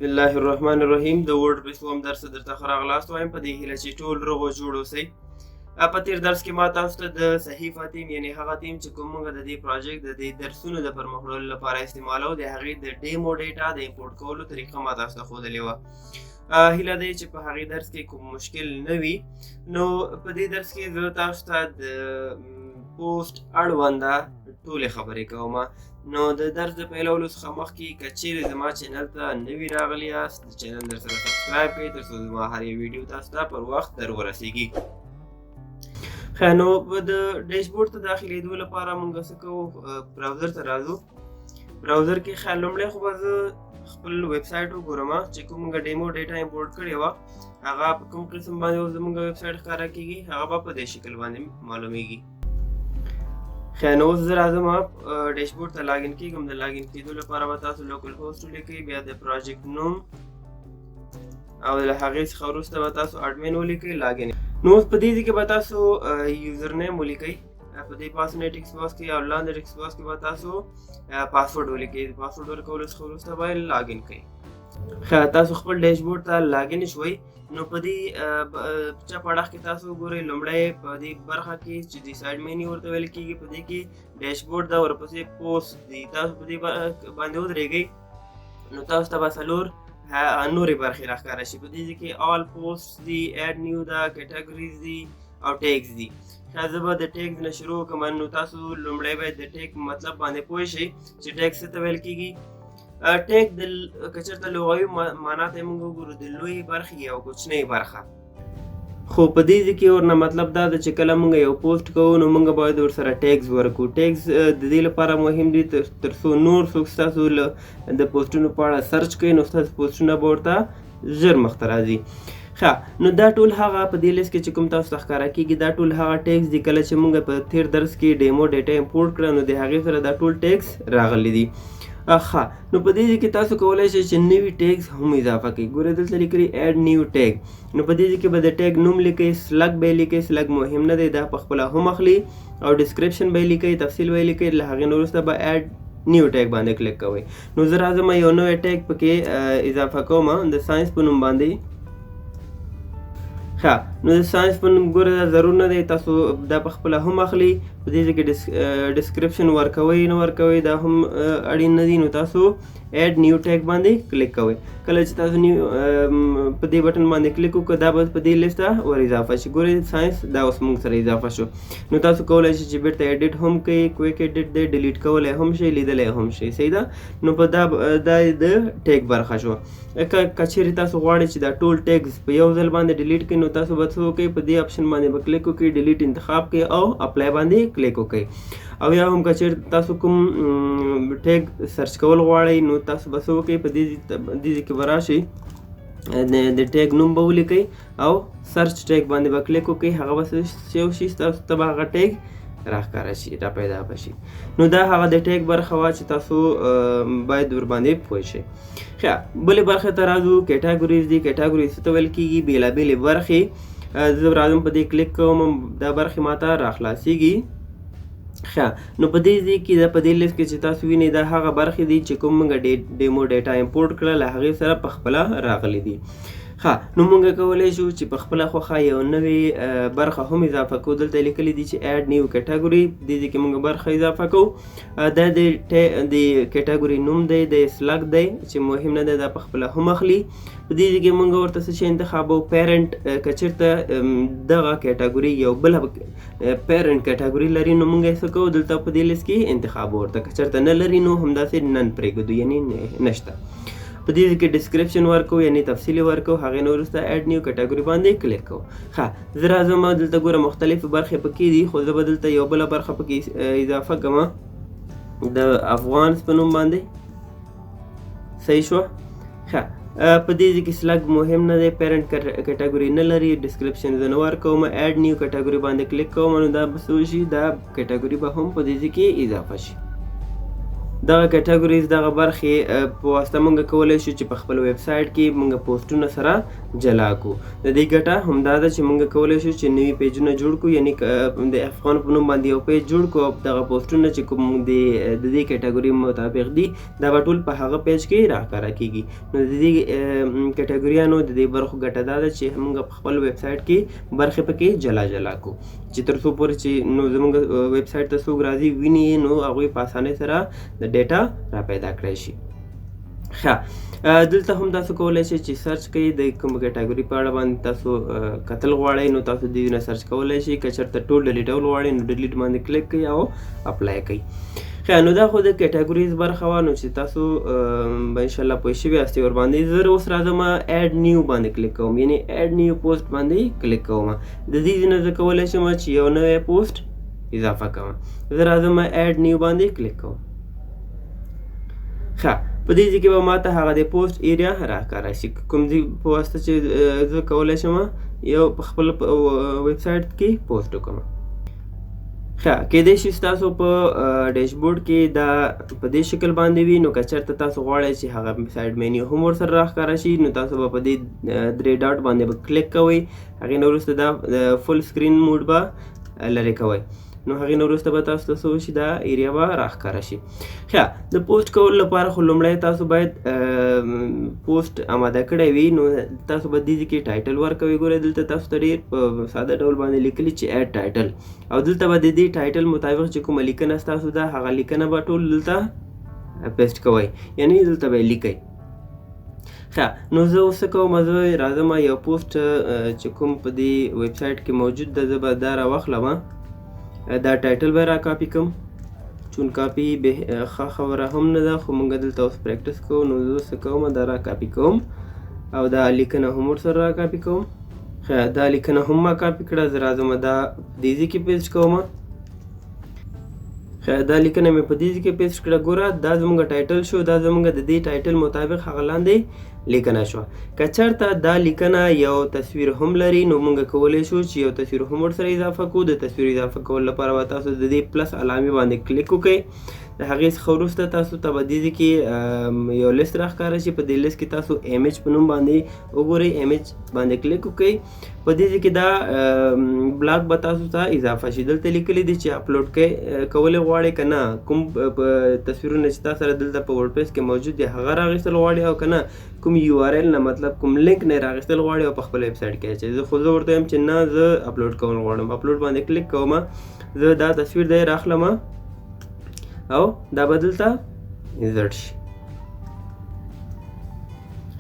بسم الله الرحمن الرحیم. د ورډپریس کوم درس درته ښه راغلاست وایم په دې هیله چې ټول روغ او جوړ اوسئ. په تېر درس کې ما تاسو ته د صحیح فاتیم یعنې هغه تیم چې کوم موږ د دې پروجیکټ د دې درسونو د پرمخ وړلو لپاره استعمالوو د هغې د ډیمو ډیټا د امپورټ کولو طریقه ما تاسو ته ښودلې وه. هیله دی چې په هغې درس کې کوم مشکل نه وي. نو په دې درس کې زه تاسو ته د پوسټ اړونده ټولې خبرې کوم. نو د درس د پیلولو څخه مخکې که چیرې زما چینل ته نوي راغلي یاست د چینل در سره سبسکرایب کړئ تر څو زما هر یو ویډیو تاسو ته پر وخت در ورسیږي. ښه نو د ډیشبورډ ته داخلېدو لپاره موږ څه کوو؟ براوزر ته راځو. براوزر کې ښه لومړی خو به زه خپل ویب سایټ وګورم چې کوم موږ ډیمو ډیټا امپورټ کړې وه هغه په کوم قسم باندې اوس زموږ ویب سایټ ښکاره کېږي هغه به په دې شکل باندې معلومیږي. ښه نو اوس زه راځم ډیشبورډ ته لاګین کېږم. د لاګین کېدو لپاره به تاسو لوکل هوسټ ولیکئ، بیا د پروجیکټ نوم او له هغې څخه وروسته به تاسو اډمین ولیکئ لاګین. نو اوس په دې ځای کې به تاسو یوزر نیم ولیکئ. په دې پاسورډ ټیکس باکس کې او لاندې ټیکس باکس کې به تاسو پاسورډ ولیکئ. د پاسورډ ورکولو څخه وروسته به لاګین کړئ. ښه تاسو خپل ډیشبورډ ته لاګین شوئ. نو په دې چپ اړخ کې تاسو وګورئ لومړی په دې برخه کې چې د سایډ مینیو ورته ویل کېږي په دې کې ډیشبورډ ده، ورپسې پوسټ دي. تاسو په دې باندې ودرېږئ نو تاسو ته به څلور نورې برخې راښکاره شي. په دې ځای کې آل پوسټ دي، ایډ نیو ده، کیټګریز دي او ټیګز دي. ښه زه به د ټیګز نه شروع کوم. نو تاسو لومړی باید د ټیګ مطلب باندې پوه شئ چې ټیګ څه ته ویل کېږي. ټیګ د که چېرته لغوي معنا ته یې موږ وګورو د لویې برخې او کوچنۍ برخه. خو په دې ځای کې ورنه مطلب دا ده چې کله موږ یو پوسټ کوو نو موږ باید ورسره ټیګز ورکړو. ټیګز د دې لپاره مهم دي تر څو نور څوک ستاسو د پوسټونو په اړه سرچ کوي نو ستاسو پوسټونه به ورته ژر مخته راځي. ښه نو دا ټول هغه په دې لیست کې چې کوم تاسو ته ښکاره کېږي دا ټول هغه ټیګز دي. کله چې موږ په تېر درس کې ډیمو ډیټا امپورټ کړه نو د هغې سره دا ټول ټیګز راغلي دي. ښه نو په دې ځای کې تاسو کولی شئ چې نوي ټیګز هم اضافه کړئ. ګورئ دلته لیکلي ایډ نیو ټیګ. نو په دې ځای کې به د ټیګ نوم لیکئ، سلګ به یې لیکئ. سلګ مهم نه دی، دا په خپله هم اخلي او ډسکرپشن به یې لیکئ، تفصیل به یې لیکئ. له هغې نه وروسته به ایډ نیو ټیګ باندې کلیک کوئ. نو زه راځم یو نوی ټیګ پکې اضافه کوم د ساینس په نوم باندې. ښه نو د ساینس په نوم ګوره دا ضرور نه دی، تاسو دا په خپله هم اخلي. په دې ځای کې ډسکرپشن ورکوئ نه ورکوئ دا هم اړین نه دي. نو تاسو ایډ نیو ټیګ باندې کلیک کوئ. کله چې تاسو په دې بټن باندې کلیک وکړئ دا به په دې لیست ته ور اضافه شي. ګورئ ساینس دا اوس موږ سره اضافه شو. نو تاسو کولی شئ چې بیرته ایډیټ هم کړئ، کویک ایډیټ دی، ډیلیټ کولی هم شئ، لیدلی هم شئ. صحیح ده. نو په دا د ټیګ برخه شوه. که چیرې تاسو غواړئ چې دا ټول ټیګز په یو ځل باندې ډیلیټ کړئ نو تاسو به څه وکړئ په دې اپشن باندې به کلیک وکړئ، ډیلیټ انتخاب کړئ او اپلای باندې کلیک وکړئ. او یا هم که چیرې تاسو کوم ټیګ سرچ کول غواړئ نو تاسو به څه وکړئ په دې ځای کې به راشئ د ټیګ نوم به ولیکئ او سرچ ټیګ باندې به کلیک وکړئ. هغه به څه شي تاسو ته به هغه ټیګ راښکاره شي، را پیدا به شي. نو دا هغه د ټیګ برخه وه چې تاسو باید ورباندې پوه شئ. ښه بلې برخې ته راځو. کیټاګوریز دي. کیټاګوریز څه ته ویل کېږي؟ بېلابېلې برخې. زه راځم په دې کلیک کوم، دا برخې ما ته راخلاصېږي. ښه نو په دې ځای کې دا په دې لیست کې چې تاسو وینئ دا هغه برخې دي چې کوم موږ ډیمو ډیټا امپورټ کړه له هغې سره په خپله راغلي دي. ښه نو موږ کولی شو چې په خپله خوښه یو نوې برخه هم اضافه کړو. دلته لیکلي دي چې ایډ نیو کیټګوري. دې ځای کې موږ برخه اضافه کوو. دا د کیټګوري نوم دی، د سلګ دی چې مهم نه دی، دا په خپله هم اخلي. په دې ځای کې موږ ورته څه شی انتخابوو؟ پیرنټ. که چېرته دغه کیټګوري یو بله پیرنټ کیټګوري لري نو موږ یې څه کوو دلته په دې لیست کې انتخابوو ورته. که چېرته نه لري نو همداسې نن پرېږدو یعنې نشته. په دې کې ډسکرپشن ورکوو یعنې تفصیل یې ورکوو. هغې نه وروسته ایډ نیو کیټګوري باندې کلیک کوو. ښه زه راځم دلته ګوره مختلفې برخې پکې دي خو زه به دلته یو بله برخه پکې اضافه کړم د افغانس په نوم باندې. صحیح شوه. ښه په دې ځای کې سلګ مهم نه دی، پیرنټ کیټګوري نه لري، ډسکرپشن زه نه ورکوم. ایډ نیو کیټګوري باندې کلیک کوم نو دا به څه وشي؟ دا کیټګوري به هم په دې ځای کې اضافه شي. دغه کټګوریز دغه برخې په واسطه موږ کولی شو چې په خپل ویب سایټ کې موږ پوسټونه سره جلا کړو. د دې ګټه همدا ده چې موږ کولی شو چې نوي پیجونه جوړ کړو، یعنې د افغان په نوم باندې یو پیج جوړ کړو او دغه پوسټونه چې کوم د دې کټګوري مطابق دي دا به ټول په هغه پیج کې راښکاره کیږي. نو د دې کټګوریانو د دې برخو ګټه دا ده چې موږ په خپل ویب سایټ کې برخې پکې جلا جلا کړو چې تر څو پورې چې نو زموږ ویب سایټ ته څوک راځي ویني نو هغوی په اسانۍ سره د ډیټا را پیدا کړی شي. ښه، دلته هم تاسو کولی شئ چې سرچ کوئ د کوم کټګوري په اړه باندې تاسو کتل غواړئ نو تاسو د دې نه سرچ کولی شئ. که چېرته ټول ډیلیټول غواړئ نو ډیلیټ باندې کلیک کوئ او اپلای کوئ. ښه، نو دا خو د کټګوریز برخه وه نو چې تاسو به انشاءالله پوه شوي یاستئ ورباندې. زه اوس راځم ایډ نیو باندې کلیک کوم، یعنې ایډ نیو پوسټ باندې کلیک کوم. د دې نه زه کولی شم چې یو نوی پوسټ اضافه کوم. زه راځم ایډ نیو باندې کلیک کوم. ښه، په دې ځای کې به ماته هغه د پوسټ ایریا راښکاره شي کوم ځای په واسطه چې زه کولی شم یو په خپل ویب سایټ کې پوسټ وکړم. ښه، کیدای شي ستاسو په ډیشبورډ کې دا په دې شکل باندې وي. نو که چېرته تاسو غواړئ چې هغه سایډ مینیو هم ورسره راښکاره شي نو تاسو به په دې 3 ډاټ باندې به کلیک کوئ. هغې نه وروسته دا فل سکرین موډ به لرې کوئ. نو هغې نه وروسته به تاسو ته څه وشي دا ایریا به راښکاره شي. ښه، د پوسټ کولو لپاره خو لومړی تاسو باید پوسټ آماده کړی وي. نو تاسو به دې کې ټایټل ورکوئ. ګورئ دلته تاسو ته ډېر په ساده ډول باندې لیکلي چې ایډ ټایټل، او دلته به د دې ټایټل مطابق چې کومه لیکنه ستاسو ده هغه لیکنه به ټول دلته پیسټ کوئ، یعنې دلته به یې لیکئ. ښه، نو زه اوس څه کوم، زه راځم یو پوسټ چې کوم په دې ویب سایټ کې موجود ده زه به دا راواخلم. دا ټایټل به را کاپي کوم، چون کاپي ښه خبره هم نه ده خو موږ دلته اوس پریکټس کوو. نو زه څه کوم، دا را کاپي کوم او دا لیکنه هم ورسره را کاپي کوم. ښه، دا لیکنه هم ما کاپي کړه. زه راځم دا دې ځای کې پیسټ کوم. ښه، دا لیکنه مې په دې ځای کې پیسټ کړه. ګوره دا زموږ ټایټل شو، دا زموږ د دې ټایټل مطابق هغه لاندې لیکنه شوه. که چېرته دا لیکنه یو تصویر هم لري نو موږ کولی شو چې یو تصویر هم ورسره اضافه کړو. د تصویر اضافه کولو لپاره به تاسو د دې پلس علامې باندې کلیک وکړئ. د هغې څخه وروسته تاسو ته به دې ځای کې یو لیست راښکاره شي. په دې لیست کې تاسو ایمیج په نوم باندې وګورئ، ایمیج باندې کلیک وکړئ. په دې ځای کې دا بلاک به تاسو ته اضافه شي. دلته لیکلی دي چې اپلوډ کولی غواړئ که نه، کوم تصویرونه چې تا سره دلته په ورډپریس کې موجود دي هغه راغېستل غواړئ او که نه کوم یو آر ایل نه مطلب کوم لینک نه راغېستل غواړئ او په خپل ویب سایټ کې اچوئ. خو زه ورته وایم چې نه زه اپلوډ کول غواړم. اپلوډ باندې کلیک کوم. زه دا تصویر دی راخلم او دا به دلته انسرټ شي.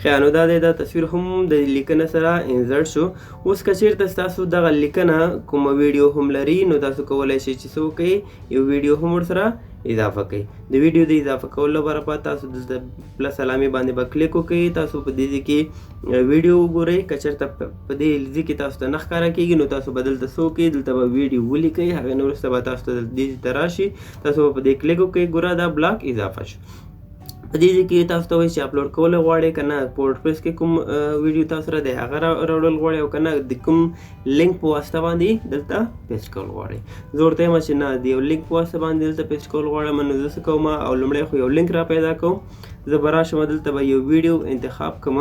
ښه، نو دا دی دا تصویر هم د لیکنه سره انسرټ شو. اوس که چېرته ستاسو دغه لیکنه کومه ویډیو هم لري نو تاسو کولی شئ چې څه وکړئ، یو ویډیو هم ورسره اضافه کوئ. د ویډیو د اضافه کولو لپاره به تاسو دلته پلس علامې باندې به کلیک وکړئ. تاسو په دې ځای کې ویډیو وګورئ. که چېرته په دې ځای کې تاسو ته نه ښکاره کېږي نو تاسو به دلته څه وکړئ، دلته به ویډیو ولیکئ. هغې نه وروسته به تاسو ته دې ځای ته راشي، تاسو به په دې کلیک وکړئ. ګوره دا بلاک اضافه شو. په دې ځای کې تاسو ته وایي چې اپلوډ کول غواړئ که نه، په ورډپریس کې کوم ویډیو تاسو سره دی هغه راوړل غواړئ او که نه د کوم لینک په واسطه باندې دلته پیسټ کول غواړئ. زه ورته یم چې نه د یو لینک په واسطه باندې دلته پیسټ کول غواړم. نو زه څه کوم، او لومړی خو یو لینک را پیدا کوم. زه به راشم دلته به یو ویډیو انتخاب کوم.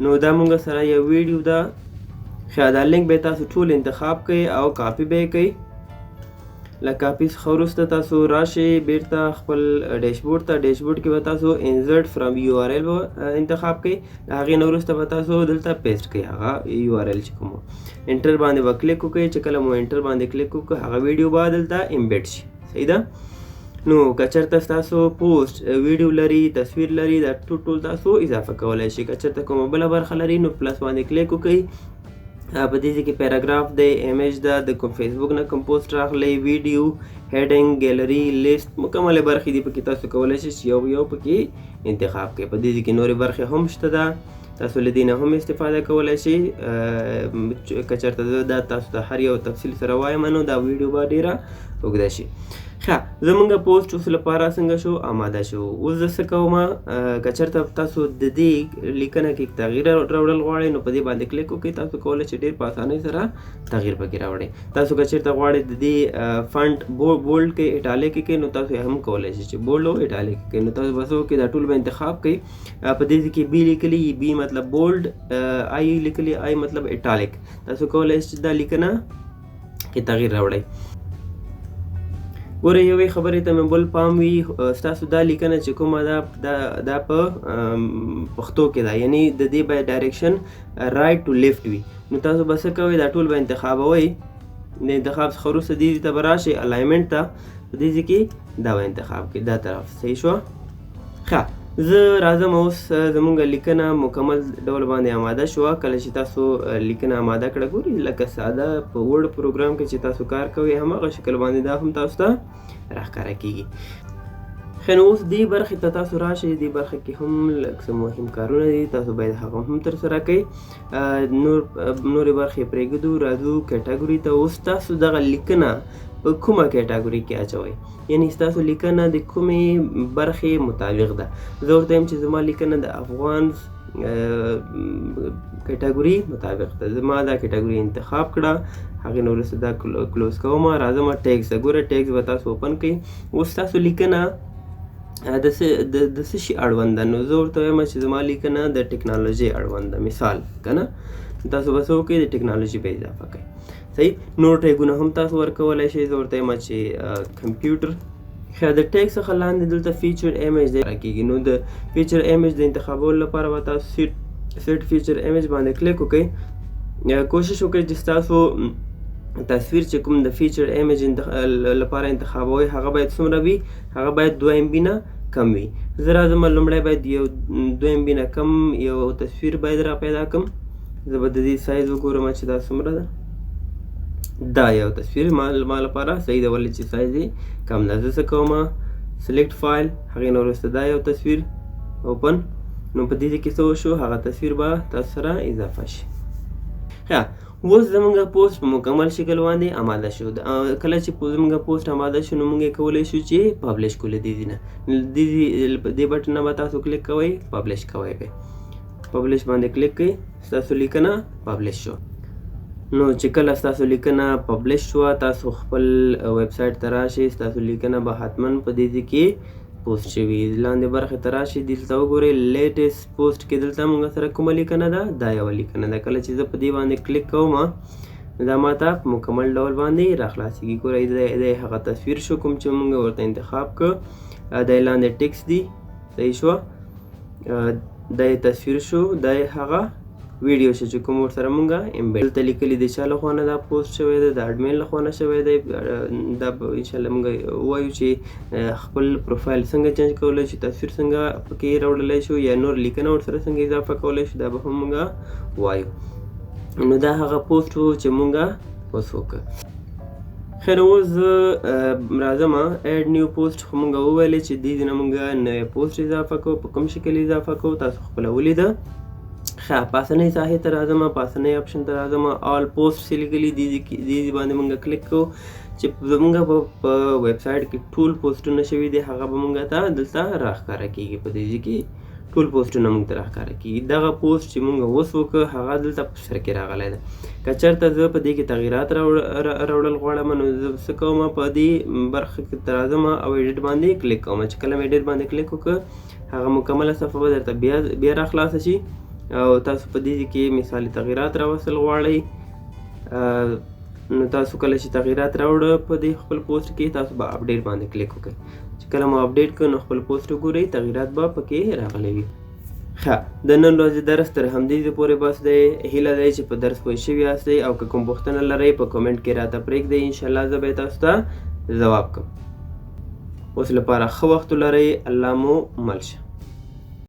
نو دا موږ سره یو ویډیو ده. ښه، دا لینک به تاسو ټول انتخاب کړئ او کاپي به یې کړئ. له کاپي څخه وروسته تاسو راشئ بیرته خپل ډیشبورډ ته. ډیشبورډ کې به تاسو انسرټ فرام یو آر ایل انتخاب کړئ. د هغې نه وروسته به تاسو دلته پیسټ کړئ هغه یو آر ایل چې کوم انټر باندې به کلیک وکړئ. چې کله مو انټر باندې کلیک وکړو هغه ویډیو به دلته امبیډ شي. صحیح ده؟ نو که چېرته ستاسو پوسټ ویډیو لري، تصویر لري، دا ټول تاسو اضافه کولی شئ. که چېرته کومه بله برخه لري نو پلس باندې کلیک وکړئ. په دې ځای کې پیراګراف دی، ایمیج ده، د کوم فیسبوک نه کوم پوسټ راغلی، ویډیو، هیډینګ، ګیلري، لیست، مکملې برخې دي. پکې تاسو کولی شئ چې یو پکې انتخاب کړئ. په دې ځای کې نورې برخې هم شته ده، تاسو له دې نه هم استفاده کولی شئ. که چېرته زه دا تاسو ته هر یو تفصیل سره وایم نو دا ویډیو به ډېره اوږده شي. ښه، ښه زمونږ پوسټ اوس لپاره څنګه شو آماده شو. اوس زه څه کوم که چېرته تاسو د دې لیکنه کې تغییر راوړل غواړئ نو په دې باندې کلیک وکړئ. تاسو کولی شئ ډېر په اسانۍ سره تغییر پکې راوړئ. تاسو که چېرته غواړئ د دې فنټ بولډ کې ایټالیک کې نو تاسو یې هم کولی شئ چې بولډ او ایټالیک کې نو تاسو بس وکړئ دا ټول به انتخاب کړئ. په دې کې بي لیکلي بي مطلب بولډ آی لیکلي آی مطلب ایټالیک. تاسو کولی شئ دا لیکنه کې تغییر راوړئ. ګورئ یوې خبرې ته مې بل پام وي ستاسو دا لیکنه چې کومه ده دا په پښتو کې ده یعنی د دې باید ډایرکشن رایټ ټو لیفټ وي. نو تاسو به څه کوئ دا ټول به انتخابوئ. د انتخاب څخه وروسته دې ته به راشئ الاینمنټ ته په دې ځای کې دا به انتخاب کړئ دا طرف. صحیح شوه. ښه زه راځم اوس زمونږ لیکنه مکمل ډول باندې آماده شوه. کله چې تاسو لیکنه آماده کړه ګورئ لکه ساده په ورډ پروګرام کې چې تاسو کار کوئ هماغه شکل باندې دا هم تاسو ته راښکاره کیږي. ښه نو اوس دې برخې ته تاسو راشئ. دې برخه کې هم لږ څه مهم کارونه دي تاسو باید هغه هم ترسره کړئ. نورې برخې پرېږدو راځو کیټاګوري ته. اوس تاسو دغه لیکنه په کومه کیټاګوري کې اچوئ یعنی ستاسو لیکنه د کومې برخې مطابق ده. زه ورته یم چې زما لیکنه د افغان کیټاګوري مطابق ده. زما دا کیټاګوري انتخاب کړه هغې نه وروسته دا کلوز کوم. راځم ټیکس ګوره ټیکس به تاسو اوپن کړئ. اوس تاسو لیکنه د څه شي اړوند ده نو زه ورته وایم چې زما لیکنه د ټیکنالوژي اړوند ده مثال که نه. تاسو به څه وکړئ د ټیکنالوژي به اضافه کړئ. صحیح. نور ټیګونه هم تاسو ورکولی شئ. زه ورته یم چې کمپیوټر. ښه د ټیګ څخه لاندې دلته فیچر ایمیج دی راکېږي نو د فیچر ایمیج د انتخابولو لپاره به تاسو سیټ فیچر ایمیج باندې کلیک وکړئ. کوشش وکړئ چې ستاسو تصویر چې کوم د فیچر ایمیج لپاره انتخابوئ هغه باید څومره وي هغه باید 2 MB نه کم وي. زه راځم لومړی باید یو 2 MB نه کم یو تصویر باید را پیدا کړم. زه به د دې سایز وګورم چې دا څومره ده. دا یو تصویر ما لپاره صحیح ده ولې چې سایز یې کم ده. زه څه کوم سلیکټ فایل هغې نه وروسته دا یو تصویر اوپن نو په دې کې څه وشو هغه تصویر به تاسو سره اضافه شي. ښه اوس زموږ پوسټ په مکمل شکل باندې آماده شو. کله چې زموږ پوسټ آماده شو نو موږ یې کولی شو چې پبلش کړو. دې بټن نه به تاسو کلیک کوئ پبلش کوئ به پبلش باندې کلیک کړئ ستاسو لیکنه پبلش شو. نو چې کله ستاسو لیکنه پبلش شوه تاسو خپل ویب سایټ ته راشئ. ستاسو لیکنه به حتما په دې ځای کې پوسټ شوي. لاندې برخې ته راشئ دلته وګورئ لیټیسټ پوسټ کې دلته موږ سره کومه لیکنه ده دا یوه لیکنه ده. کله چې زه په دې باندې کلیک کوم دا ماته په مکمل ډول باندې راخلاصېږي. ګورئ دا هغه تصویر شو کوم چې موږ ورته انتخاب کړ. دا لاندې ټیکس دی. صحیح شوه. دا تصویر شو. دا هغه ویډیو شو چې کوم ورسره مونږ امبیډ دلته لیکلي د چا لخوا نه دا پوسټ شوی دی د اډمین لخوا نه شوی دی. دا انشاءالله مونږ ووایو چې خپل پروفایل څنګه چینج کولی شو تصویر څنګه پکې راوړلی شو یا نور لیکنه ورسره څنګه اضافه کولی شو دا به هم مونږ وایو. نو دا هغه پوسټ و چې مونږ اوس وکړه. خیر اوس زه راځم ایډ نیو پوسټ خو مونږ وویلې چې دې نه مونږ نوی پوسټ اضافه کوو. په کوم شکل اضافه کوو تاسو خپله ولیده. ښه پاسنۍ ساحې ته راځم پاسنۍ اپشن ته راځم آل پوسټ لیکلي دې باندې مونږ کلیک کوو چې زمونږ په ویب سایټ کې ټول پوسټونه شوي دي هغه به مونږ ته دلته راښکاره کېږي. په دې ځای کې ټول پوسټونه مونږ ته راښکاره کېږي. دغه پوسټ چې مونږ اوس وکړو هغه دلته په سر کې راغلی ده. که چېرته زه په دې کې تغییرات راوړل غواړم نو زه څه کوم په دې برخه کې ته راځم او ایډیټ باندې کلیک کوم. چې کله مې ایډیټ باندې کلیک وکړ هغه مکمله صفحه به درته بیا راخلاصه شي او تاسو په دې کې مثالي تغییرات راوستل غواړئ نو تاسو کله چې تغییرات راوړه په دې خپل پوسټ کې تاسو به اپډیټ باندې کلیک وکړئ. چې کله مو اپډیټ کړو نو خپل پوسټ وګورئ تغییرات به پکې راغلی وي. ښه د نن ورځې درس تر همدې پورې بس دی. هیله دی چې په درس پوه شوي یاستئ او که کوم پوښتنه لرئ په کمنټ کې راته پرېږدئ. انشاءالله زه به تاسو ته ځواب کړم. اوس لپاره ښه وخت ولرئ. الله مو مل شه.